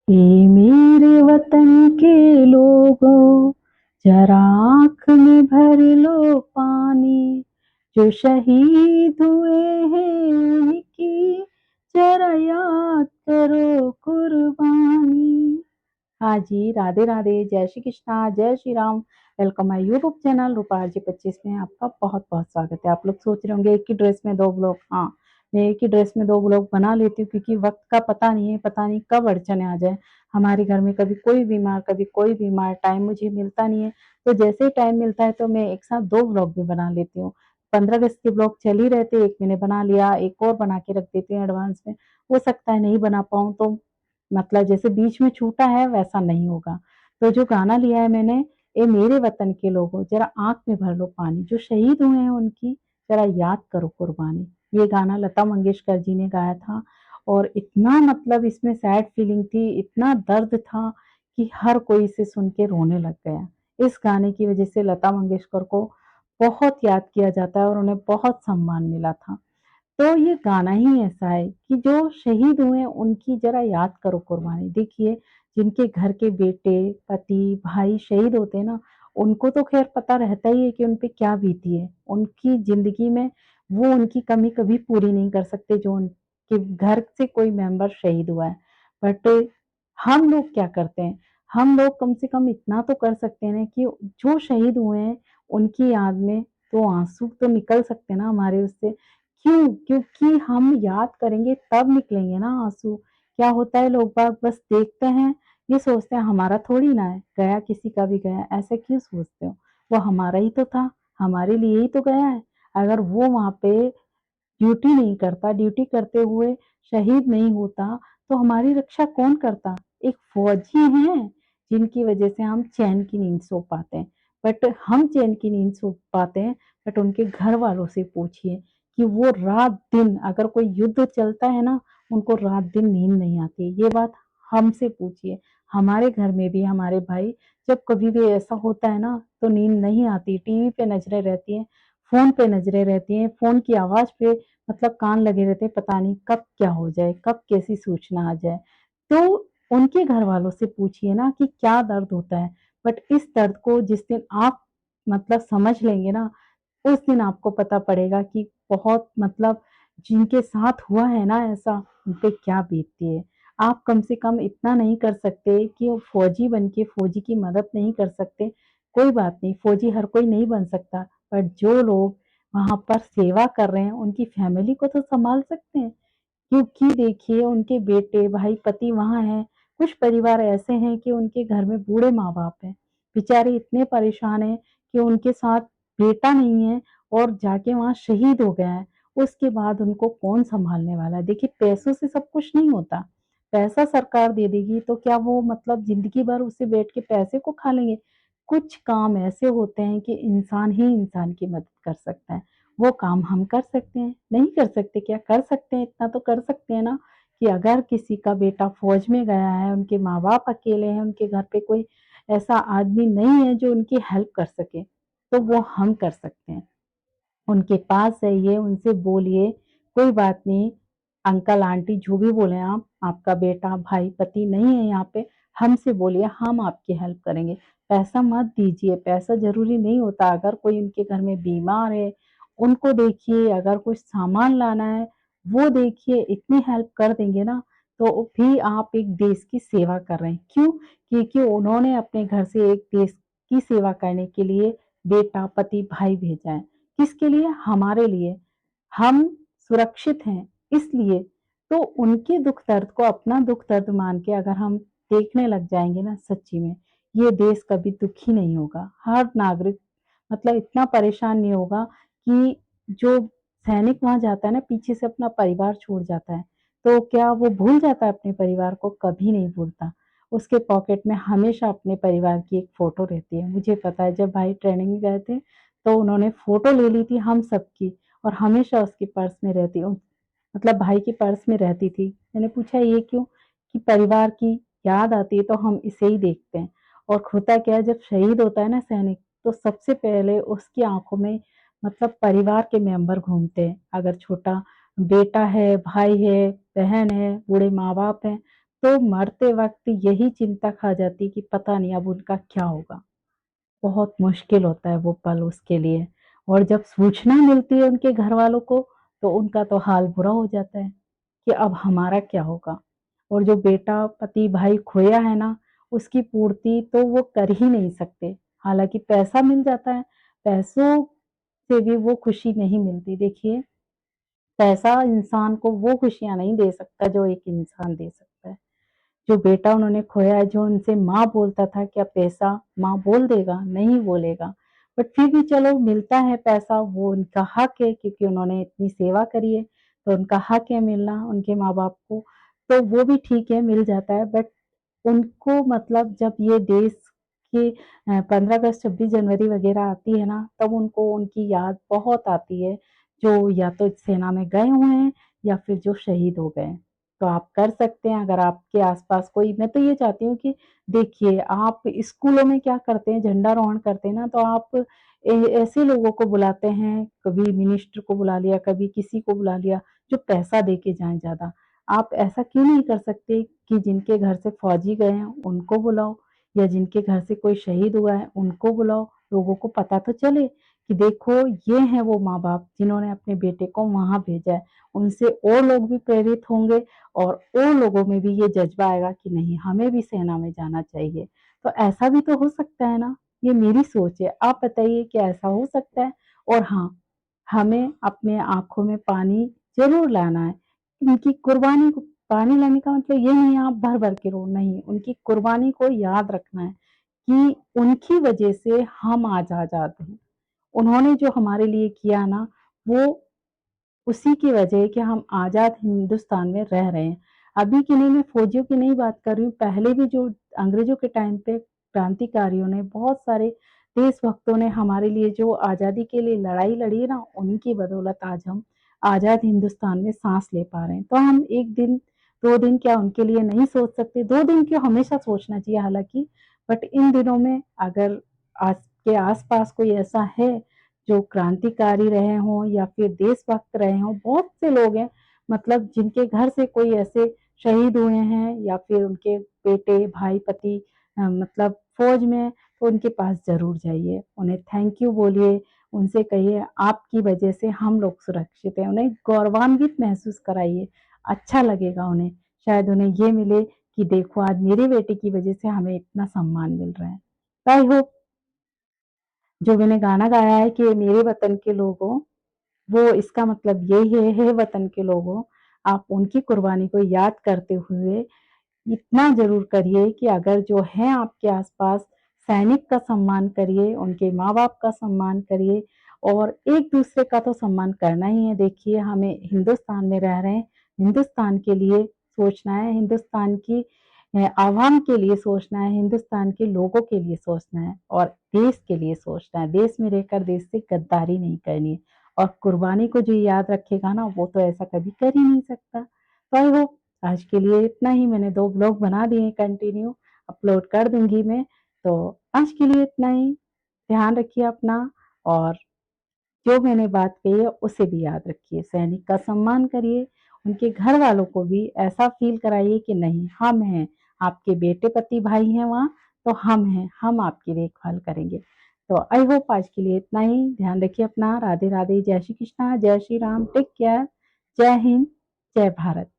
ये मेरे वतन के लोगों, जरा आँख में भर लो पानी। जो शहीद हुए हैं उनकी जरा याद करो कुर्बानी। हाँ जी, राधे राधे, जय श्री कृष्णा, जय Shri Ram. Welcome my YouTube channel Rupa ji 25 में आपका बहुत बहुत स्वागत है। आप लोग सोच रहे होंगे एक ही ड्रेस में दो ब्लॉग। हाँ, मैं एक ही ड्रेस में दो ब्लॉग बना लेती हूँ क्योंकि वक्त का पता नहीं है, पता नहीं कब अड़चने आ जाए हमारे घर में। कभी कोई बीमार, कभी कोई बीमार, टाइम मुझे मिलता नहीं है। तो जैसे ही टाइम मिलता है तो मैं एक साथ दो ब्लॉग भी बना लेती हूँ। 15 अगस्त के ब्लॉग चल ही रहते, एक मैंने बना लिया, एक और बना के रख देती हूँ एडवांस में। हो सकता है नहीं बना पाऊँ तो मतलब जैसे बीच में छूटा है वैसा नहीं होगा। तो जो गाना लिया है मैंने, ए मेरे वतन के लोगों, जरा आंख में भर लो पानी। जो शहीद हुए हैं उनकी जरा याद करो कुर्बानी। ये गाना लता मंगेशकर जी ने गाया था और इतना मतलब इसमें सैड फीलिंग थी, इतना दर्द था कि हर कोई इसे सुन के रोने लग गया। इस गाने की वजह से लता मंगेशकर को बहुत याद किया जाता है और उन्हें बहुत सम्मान मिला था। तो ये गाना ही ऐसा है कि जो शहीद हुए उनकी जरा याद करो कुर्बानी। देखिए, जिनके घर के बेटे, पति, भाई शहीद होते हैं ना, उनको तो खैर पता रहता ही है कि उन पे क्या बीती है। उनकी ज़िंदगी में वो उनकी कमी कभी पूरी नहीं कर सकते जो उनके घर से कोई मेंबर शहीद हुआ है। बट हम लोग क्या करते हैं? हम लोग कम से कम इतना तो कर सकते हैं ना कि जो शहीद हुए हैं उनकी याद में तो आँसू तो निकल सकते हैं ना हमारे उससे। क्यों? क्योंकि हम याद करेंगे तब निकलेंगे ना आँसू। क्या होता है लोग बाग बस देखते हैं, ये सोचते हैं हमारा थोड़ी ना है, गया किसी का भी गया, ऐसे क्यों सोचते हो? वो हमारा ही तो था, हमारे लिए ही तो गया है। अगर वो वहाँ पे ड्यूटी नहीं करता, ड्यूटी करते हुए शहीद नहीं होता, तो हमारी रक्षा कौन करता? एक फौजी हैं, जिनकी वजह से हम चैन की नींद सो पाते हैं। बट हम चैन की नींद सो पाते हैं, बट उनके घर वालों से पूछिए कि वो रात-दिन अगर कोई युद्ध चलता है ना, उनको रात-दिन नींद नहीं आती। ये बात हमसे पूछिए। हमारे घर में भी हमारे भाई जब कभी भी ऐसा होता है ना, तो नींद नहीं आती, टीवी पे नज़रें रहती हैं, फ़ोन पे नज़रें रहती हैं, फ़ोन की आवाज़ पे मतलब कान लगे रहते हैं, पता नहीं कब क्या हो जाए, कब कैसी सूचना आ जाए। तो उनके घरवालों से पूछिए ना कि क्या दर्द होता है। बट इस दर्द को जिस दिन आप मतलब समझ लेंगे ना, उस दिन आपको पता पड़ेगा कि बहुत मतलब जिनके साथ हुआ है ना ऐसा, उन पे क्या बीतती है। आप कम से कम इतना नहीं कर सकते कि वो फौजी बन के फौजी की मदद नहीं कर सकते, कोई बात नहीं, फौजी हर कोई नहीं बन सकता। बट जो लोग वहाँ पर सेवा कर रहे हैं, उनकी फैमिली को तो सँभाल सकते हैं। क्योंकि देखिए उनके बेटे, भाई, पति वहाँ हैं। कुछ परिवार ऐसे हैं कि उनके घर में बूढ़े माँ-बाप हैं। बेचारे इतने परेशान हैं कि उनके साथ बेटा नहीं है और जाके वहाँ शहीद हो गया है। उसके बाद उनको कौन सँभालने वाला है? देखिए पैसों से सब कुछ नहीं होता। पैसा सरकार दे देगी तो क्या वो मतलब ज़िंदगी भर उसे बैठ के पैसे को खा लेंगे? कुछ काम ऐसे होते हैं कि इंसान ही इंसान की मदद कर सकता है। वो काम हम कर सकते हैं, नहीं कर सकते क्या? कर सकते हैं, इतना तो कर सकते हैं ना कि अगर किसी का बेटा फ़ौज में गया है, उनके माँ-बाप अकेले हैं, उनके घर पे कोई ऐसा आदमी नहीं है जो उनकी हेल्प कर सके, तो वो हम कर सकते हैं। उनके पास जाइए, उनसे बोलिए, कोई बात नहीं, अंकल, आंटी जो भी बोले आप, आपका बेटा, भाई, पति नहीं है यहाँ पे, हमसे बोलिए, हम आपकी हेल्प करेंगे। पैसा मत दीजिए, पैसा ज़रूरी नहीं होता, अगर कोई उनके घर में बीमार है, उनको देखिए, अगर कुछ सामान लाना है, वो देखिए, इतनी हेल्प कर देंगे ना, तो भी आप एक देश की सेवा कर रहे हैं। क्यों? क्योंकि उन्होंने अपने घर से एक देश की सेवा करने के लिए बेटा, पति, भाई भेजा है। किसके लिए? हमारे लिए। हम सुरक्षित हैं इसलिए। तो उनके दुःख दर्द को अपना दुःख दर्द मान के अगर हम देखने लग जाएँगे ना सच्ची में, ये देश कभी दुखी नहीं होगा। हर नागरिक मतलब इतना परेशान नहीं होगा कि जो सैनिक वहाँ जाता है ना पीछे से अपना परिवार छोड़ जाता है, तो क्या वो भूल जाता है अपने परिवार को? कभी नहीं भूलता। उसके पॉकेट में हमेशा अपने परिवार की एक फ़ोटो रहती है। मुझे पता है जब भाई ट्रेनिंग में गए थे तो उन्होंने फ़ोटो ले ली थी हम सबकी और हमेशा उसके पर्स में रहती मतलब भाई के पर्स में रहती थी। मैंने पूछा ये क्यों? कि परिवार की याद आती है तो हम इसे ही देखते हैं और होता क्या है जब शहीद होता है ना सैनिक तो सबसे पहले उसकी आँखों में मतलब परिवार के मेंबर घूमते हैं। अगर छोटा बेटा है, भाई है, बहन है, बूढ़े माँ-बाप हैं, तो मरते वक़्त यही चिंता खा जाती कि पता नहीं अब उनका क्या होगा। बहुत मुश्किल होता है वो पल उसके लिए, और जब सूचना मिलती है उनके घरवालों को, तो उनका तो हाल बुरा हो जाता है कि अब हमारा क्या होगा? और जो बेटा, पति, भाई खोया है ना, उसकी पूर्ति तो वो कर ही नहीं सकते। हालाँकि पैसा मिल जाता है, पैसों से भी वो खुशी नहीं मिलती। देखिए, पैसा इंसान को वो खुशियाँ नहीं दे सकता जो एक इंसान दे सकता है। जो बेटा उन्होंने खोया है, जो उनसे माँ बोलता था क्या पैसा माँ बोल देगा? नहीं बोलेगा। बट फिर भी चलो मिलता है पैसा, वो उनका हक है क्योंकि उन्होंने इतनी सेवा करी है, तो उनका हक है मिलना उनके माँ-बाप को। तो वो भी ठीक है, मिल जाता है, बट उनको मतलब जब ये देश के 15 अगस्त, 26 जनवरी वगैरह आती है ना, तब उनको उनकी याद बहुत आती है, जो या तो सेना में गए हुए हैं या फिर जो शहीद हो गए हैं। तो आप कर सकते हैं अगर आपके आस-पास कोई, मैं तो ये चाहती हूँ कि देखिए आप स्कूलों में क्या करते हैं, झंडारोहण करते हैं ना, तो आप ऐसे लोगों को बुलाते हैं, कभी मिनिस्टर को बुला लिया, कभी किसी को बुला लिया, जो पैसा दे के जाएँ ज़्यादा। आप ऐसा क्यों नहीं कर सकते कि जिनके घर से फौजी गए हैं, उनको बुलाओ, या जिनके घर से कोई शहीद हुआ है, उनको बुलाओ। लोगों को पता तो चले कि देखो ये हैं वो माँ-बाप जिन्होंने अपने बेटे को वहाँ भेजा है। उनसे और लोग भी प्रेरित होंगे और लोगों में भी ये जज़्बा आएगा कि नहीं, हमें भी सेना में जाना चाहिए। तो ऐसा भी तो हो सकता है ना? ये मेरी सोच है। आप बताइए क्या ऐसा हो सकता है? और हाँ, हमें अपने आँखों में पानी ज़रूर लाना है। उनकी कुर्बानी को पानी लाने का मतलब ये नहीं है आप भर-भर के रो, नहीं, उनकी कुर्बानी को याद रखना है कि उनकी वज़ह से हम आज आज़ाद हैं। उन्होंने जो हमारे लिए किया ना, वो उसी की वजह है कि हम आज़ाद हिंदुस्तान में रह रहे हैं। अभी की नहीं, मैं फौजियों की नहीं बात कर रही हूँ, पहले भी जो अंग्रेज़ों के टाइम पे क्रांतिकारियों ने, बहुत सारे देशभक्तों ने हमारे लिए जो आज़ादी के लिए लड़ाई लड़ी है ना, उन्हीं की बदौलत आज हम आज़ाद हिंदुस्तान में साँस ले पा रहे हैं। तो हम 1 दिन, 2 दिन क्या उनके लिए नहीं सोच सकते? 2 दिन क्यों, हमेशा सोचना चाहिए हालाँकि, बट इन दिनों में अगर आपके आस-पास कोई ऐसा है जो क्रांतिकारी रहे हों या फिर देशभक्त रहे हों, बहुत से लोग हैं मतलब जिनके घर से कोई ऐसे शहीद हुए हैं या फिर उनके बेटे, भाई, पति मतलब फ़ौज में हैं, तो उनके पास ज़रूर जाइए। उन्हें थैंक यू बोलिए, उनसे कहिए आपकी वजह से हम लोग सुरक्षित हैं। उन्हें गौरवान्वित महसूस कराइए, अच्छा लगेगा उन्हें। शायद उन्हें ये मिले कि देखो आज मेरे बेटे की वजह से हमें इतना सम्मान मिल रहा है। आई होप जो मैंने गाना गाया है कि मेरे वतन के लोगों, वो इसका मतलब यही है, हे वतन के लोगों, आप उनकी कुर्बानी को याद करते हुए इतना ज़रूर करिए कि अगर जो है आपके आस-पास, सैनिक का सम्मान करिए, उनके माँ-बाप का सम्मान करिए और एक-दूसरे का तो सम्मान करना ही है। देखिए, हमें हिंदुस्तान में रह रहे हैं, हिंदुस्तान के लिए सोचना है, हिंदुस्तान की आवाम के लिए सोचना है, हिंदुस्तान के लोगों के लिए सोचना है और देश के लिए सोचना है। देश में रहकर देश से गद्दारी नहीं करनी है और कुर्बानी को जो याद रखेगा ना, वो तो ऐसा कभी कर ही नहीं सकता। तो आई होप आज के लिए इतना ही, मैंने 2 ब्लॉग बना दिए हैं कंटिन्यू, अपलोड कर दूँगी मैं। तो आज के लिए इतना ही, ध्यान रखिए अपना और जो मैंने बात कही है उसे भी याद रखिए। सैनिक का सम्मान करिए, उनके घर वालों को भी ऐसा फ़ील कराइए कि नहीं हम हैं, आपके बेटे पति भाई हैं वहाँ, तो हम हैं, हम आपकी देखभाल करेंगे। तो आई होप आज के लिए इतना ही, ध्यान रखिए अपना। राधे-राधे, जय श्री कृष्णा, जय श्री राम, टेक केयर, जय हिंद, जय भारत।